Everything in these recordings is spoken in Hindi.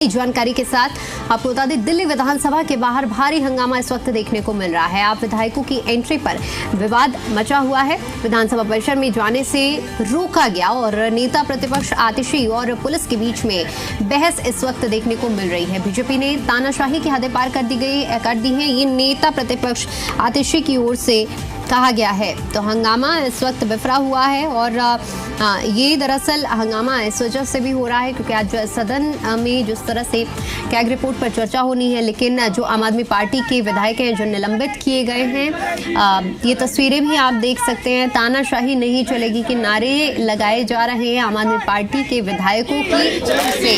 जानकारी के साथ आपको बता दें, दिल्ली विधानसभा के बाहर भारी हंगामा इस वक्त देखने को मिल रहा है। आप विधायकों की एंट्री पर विवाद मचा हुआ है। विधानसभा परिसर में जाने से रोका गया और नेता प्रतिपक्ष आतिशी और पुलिस के बीच में बहस इस वक्त देखने को मिल रही है। बीजेपी ने तानाशाही की हदें पार कर दी है। ये नेता प्रतिपक्ष आतिशी की ओर से कहा गया है। तो हंगामा इस वक्त बिफरा हुआ है और ये दरअसल हंगामा इस वजह से भी हो रहा है क्योंकि आज सदन में जिस तरह से कैग रिपोर्ट पर चर्चा होनी है, लेकिन जो आम आदमी पार्टी के विधायक हैं जो निलंबित किए गए हैं, ये तस्वीरें भी आप देख सकते हैं। तानाशाही नहीं चलेगी कि नारे लगाए जा रहे हैं आम आदमी पार्टी के विधायकों की ओर से।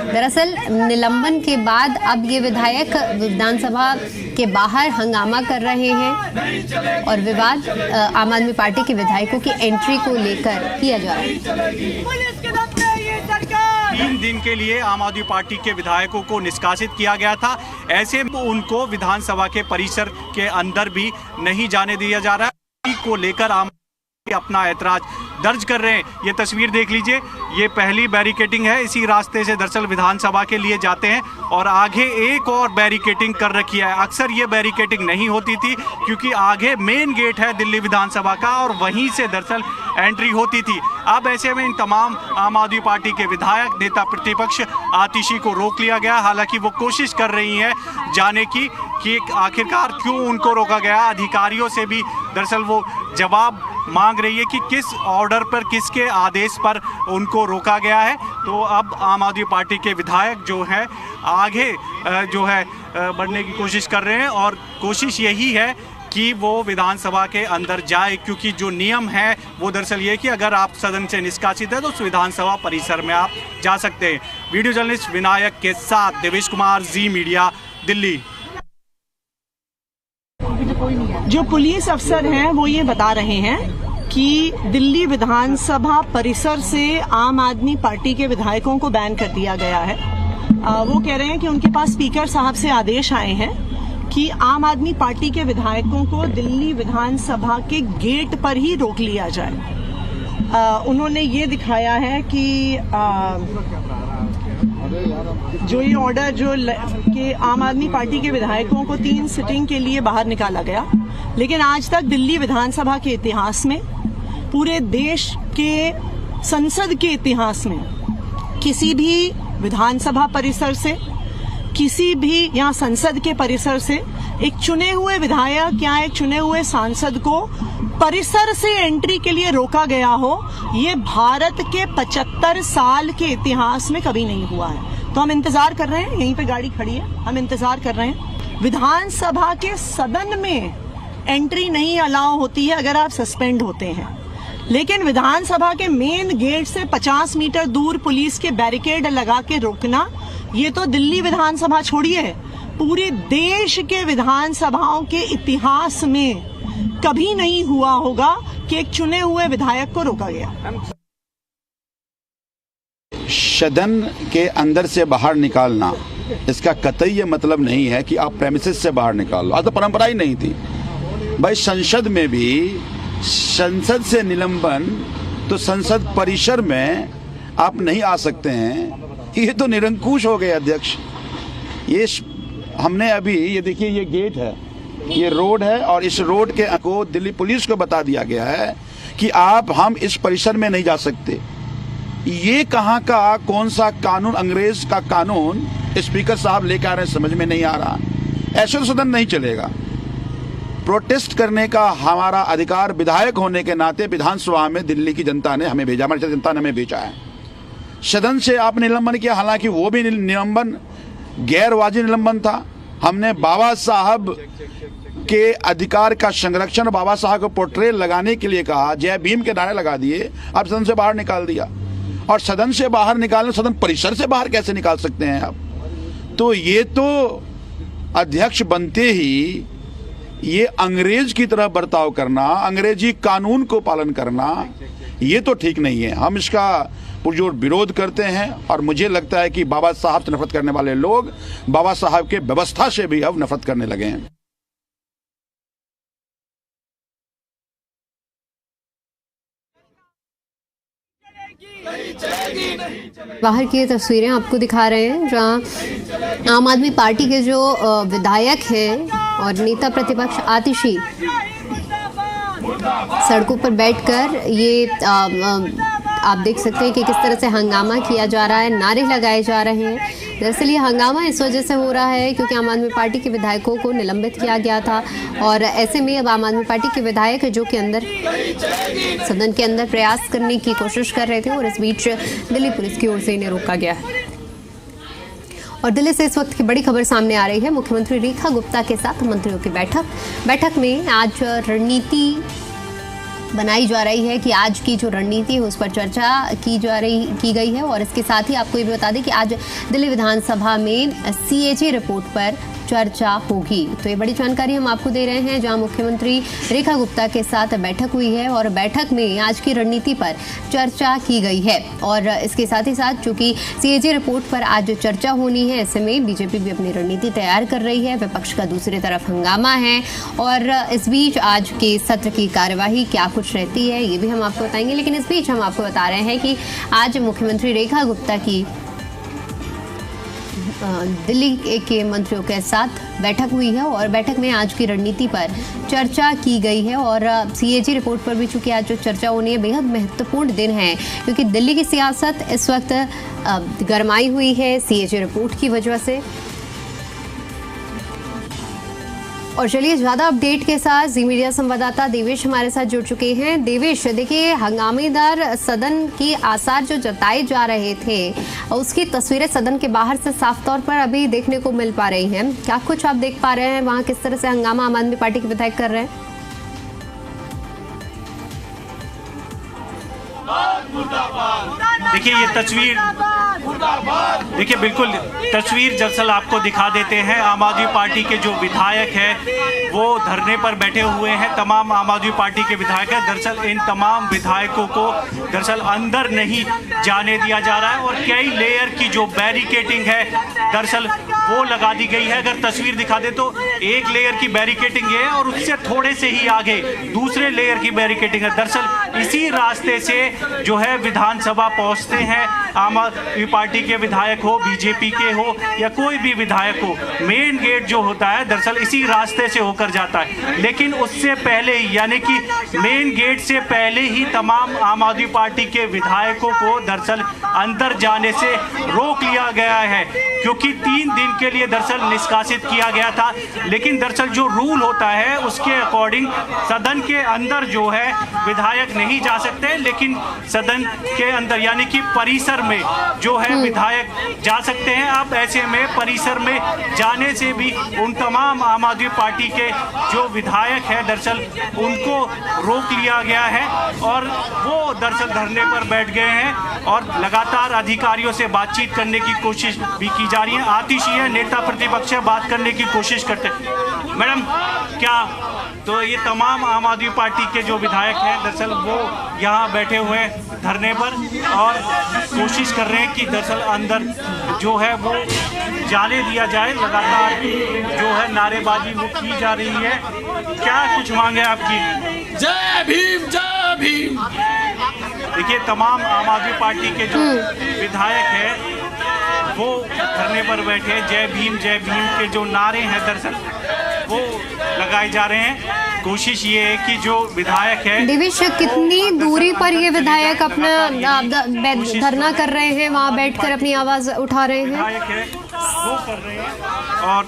दरअसल निलंबन के बाद अब ये विधायक विधानसभा के बाहर हंगामा कर रहे हैं और विवाद आम आदमी पार्टी के विधायकों की एंट्री को लेकर किया जा रहा है। 3 दिन के लिए आम आदमी पार्टी के विधायकों को निष्कासित किया गया था। ऐसे में उनको विधानसभा के परिसर के अंदर भी नहीं जाने दिया जा रहा है। को लेकर आम अपना ऐतराज दर्ज कर रहे हैं। ये तस्वीर देख लीजिए, ये पहली बैरिकेडिंग है। इसी रास्ते से दरअसल विधानसभा के लिए जाते हैं और आगे एक और बैरिकेडिंग कर रखी है। अक्सर ये बैरिकेडिंग नहीं होती थी क्योंकि आगे मेन गेट है दिल्ली विधानसभा का और वहीं से दरअसल एंट्री होती थी। अब ऐसे में इन तमाम आम आदमी पार्टी के विधायक, नेता प्रतिपक्ष आतिशी को रोक लिया गया। हालांकि वो कोशिश कर रही हैं जाने की कि आखिरकार क्यों उनको रोका गया। अधिकारियों से भी दरअसल वो जवाब मांग रही है कि किस ऑर्डर पर, किसके आदेश पर उनको रोका गया है। तो अब आम आदमी पार्टी के विधायक जो है आगे जो है बढ़ने की कोशिश कर रहे हैं और कोशिश यही है कि वो विधानसभा के अंदर जाए, क्योंकि जो नियम है वो दरअसल ये कि अगर आप सदन से निष्कासित है तो उस विधानसभा परिसर में आप जा सकते हैं। वीडियो जर्नलिस्ट विनायक के साथ देवेश कुमार, जी मीडिया, दिल्ली। जो पुलिस अफसर हैं वो ये बता रहे हैं कि दिल्ली विधानसभा परिसर से आम आदमी पार्टी के विधायकों को बैन कर दिया गया है। वो कह रहे हैं कि उनके पास स्पीकर साहब से आदेश आए हैं कि आम आदमी पार्टी के विधायकों को दिल्ली विधानसभा के गेट पर ही रोक लिया जाए। उन्होंने ये दिखाया है कि जो ये ऑर्डर कि आम आदमी पार्टी के विधायकों को 3 सिटिंग के लिए बाहर निकाला गया, लेकिन आज तक दिल्ली विधानसभा के इतिहास में, पूरे देश के संसद के इतिहास में किसी भी विधानसभा परिसर से, किसी भी यहाँ संसद के परिसर से एक चुने हुए विधायक या एक चुने हुए सांसद को परिसर से एंट्री के लिए रोका गया हो, ये भारत के 75 साल के इतिहास में कभी नहीं हुआ है। तो हम इंतजार कर रहे हैं, यहीं पे गाड़ी खड़ी है, हम इंतजार कर रहे हैं। विधानसभा के सदन में एंट्री नहीं अलाउ होती है अगर आप सस्पेंड होते हैं, लेकिन विधानसभा के मेन गेट से 50 मीटर दूर पुलिस के बैरिकेड लगा के रोकना, ये तो दिल्ली विधानसभा छोड़िए, पूरे देश के विधानसभाओं के इतिहास में कभी नहीं हुआ होगा कि एक चुने हुए विधायक को रोका गया। सदन के अंदर से बाहर निकालना, इसका कतई ये मतलब नहीं है कि आप प्रेमिसेस से बाहर निकाल लो। आज तो परंपरा ही नहीं थी भाई। संसद में भी संसद से निलंबन, तो संसद परिसर में आप नहीं आ सकते हैं। ये तो निरंकुश हो गए अध्यक्ष। ये हमने अभी ये देखिए, ये गेट है, ये रोड है और इस रोड के को दिल्ली पुलिस को बता दिया गया है कि हम इस परिसर में नहीं जा सकते। ये कहाँ का कौन सा कानून, अंग्रेज का कानून स्पीकर साहब लेकर आ रहे हैं, समझ में नहीं आ रहा। ऐसे तो सदन नहीं चलेगा। प्रोटेस्ट करने का हमारा अधिकार, विधायक होने के नाते विधानसभा में दिल्ली की जनता ने हमें भेजा, हमारी जनता ने हमें भेजा है। सदन से आप निलंबन किया, हालांकि वो भी निलंबन गैर वाजिब निलंबन था। हमने बाबा साहब के अधिकार का संरक्षण, बाबा साहब को पोर्ट्रेट लगाने के लिए कहा, जय भीम के नारे लगा दिए, अब सदन से बाहर निकाल दिया। और सदन से बाहर निकालने, सदन परिसर से बाहर कैसे निकाल सकते हैं आप? तो ये तो अध्यक्ष बनते ही ये अंग्रेज की तरह बर्ताव करना, अंग्रेजी कानून को पालन करना, ये तो ठीक नहीं है। हम इसका पुरजोर विरोध करते हैं और मुझे लगता है कि बाबा साहब से नफरत करने वाले लोग बाबा साहब के व्यवस्था से भी अब नफरत करने लगे हैं। बाहर की तस्वीरें आपको दिखा रहे हैं जहां आम आदमी पार्टी के जो विधायक हैं और नेता प्रतिपक्ष आतिशी सड़कों पर बैठकर ये आप देख सकते हैं कि किस तरह से हंगामा किया जा रहा है, नारे लगाए जा रहे हैं। दरअसल ये हंगामा इस वजह से हो रहा है क्योंकि आम आदमी पार्टी के विधायकों को निलंबित किया गया था और ऐसे में अब आम आदमी पार्टी के विधायक जो कि सदन के अंदर प्रयास करने की कोशिश कर रहे थे और इस बीच दिल्ली पुलिस की ओर से इन्हें रोका गया है। और दिल्ली से इस वक्त की बड़ी खबर सामने आ रही है। मुख्यमंत्री रेखा गुप्ता के साथ मंत्रियों की बैठक में आज रणनीति बनाई जा रही है कि आज की जो रणनीति है उस पर चर्चा की गई है। और इसके साथ ही आपको ये भी बता दें कि आज दिल्ली विधानसभा में CAG रिपोर्ट पर चर्चा होगी। तो ये बड़ी जानकारी हम आपको दे रहे हैं जहां मुख्यमंत्री रेखा गुप्ता के साथ बैठक हुई है और बैठक में आज की रणनीति पर चर्चा की गई है। और इसके साथ ही साथ चूंकि CAG रिपोर्ट पर आज चर्चा होनी है, ऐसे में बीजेपी भी अपनी रणनीति तैयार कर रही है, विपक्ष का दूसरी तरफ हंगामा है और इस बीच आज के सत्र की कार्यवाही क्या कुछ रहती है ये भी हम आपको बताएंगे। लेकिन इस बीच हम आपको बता रहे हैं कि आज मुख्यमंत्री रेखा गुप्ता की दिल्ली के मंत्रियों के साथ बैठक हुई है और बैठक में आज की रणनीति पर चर्चा की गई है। और CAG रिपोर्ट पर भी चूंकि आज जो चर्चा होनी है बेहद महत्वपूर्ण दिन है क्योंकि दिल्ली की सियासत इस वक्त गरमाई हुई है CAG रिपोर्ट की वजह से। और चलिए ज्यादा अपडेट के साथ जी मीडिया संवाददाता देवेश हमारे साथ जुड़ चुके हैं। देवेश, देखिए हंगामेदार सदन की आसार जो जताए जा रहे थे उसकी तस्वीरें सदन के बाहर से साफ तौर पर अभी देखने को मिल पा रही हैं। क्या कुछ आप देख पा रहे हैं वहां किस तरह से हंगामा आम आदमी पार्टी के विधायक कर रहे हैं? देखिए ये तस्वीर, देखिए बिल्कुल तस्वीर दरअसल आपको दिखा देते हैं। आम आदमी पार्टी के जो विधायक हैं वो धरने पर बैठे हुए हैं। तमाम आम आदमी पार्टी के विधायक हैं। दरअसल इन तमाम विधायकों को दरअसल अंदर नहीं जाने दिया जा रहा है और कई लेयर की जो बैरिकेडिंग है दरअसल वो लगा दी गई है। अगर तस्वीर दिखा दे तो एक लेयर की बैरिकेडिंग है और उससे थोड़े से ही आगे दूसरे लेयर की बैरिकेडिंग है। दरअसल इसी रास्ते से जो है विधानसभा पहुंचते हैं आम आदमी पार्टी के विधायक हो, बीजेपी के हो या कोई भी विधायक हो। मेन गेट जो होता है दरअसल इसी रास्ते से होकर जाता है, लेकिन उससे पहले ही यानी कि मेन गेट से पहले ही तमाम आम आदमी पार्टी के विधायकों को दरअसल अंदर जाने से रोक लिया गया है क्योंकि 3 दिन के लिए दरअसल निष्कासित किया गया था। लेकिन दरअसल जो रूल होता है उसके अकॉर्डिंग सदन के अंदर जो है विधायक नहीं जा सकते, लेकिन सदन के अंदर यानी कि परिसर में जो है विधायक जा सकते हैं। अब ऐसे में परिसर में जाने से भी उन तमाम आम आदमी पार्टी के जो विधायक हैं दरअसल उनको रोक लिया गया है और वो दरअसल धरने पर बैठ गए हैं और लगातार अधिकारियों से बातचीत करने की कोशिश भी की जा रही है। आतिशी है, नेता प्रतिपक्ष है, बात करने की कोशिश करते हैं। मैडम क्या तो ये तमाम आम आदमी पार्टी के जो विधायक हैं दरअसल वो यहाँ बैठे हुए हैं धरने पर और कोशिश कर रहे हैं कि दरअसल अंदर जो है वो जाने दिया जाए। लगातार जो है नारेबाजी वो की जा रही है। क्या कुछ मांग है आपकी? जय भीम, जय भीम। देखिए तमाम आम आदमी पार्टी के जो विधायक हैं वो धरने पर बैठे हैं। जय भीम के जो नारे हैं दरअसल वो लगाए जा रहे हैं। कोशिश ये है कि जो विधायक है देवेश, कितनी दूरी पर ये विधायक अपना धरना कर रहे हैं, वहाँ बैठकर अपनी आवाज उठा रहे हैं? विधायक है वो कर रहे हैं और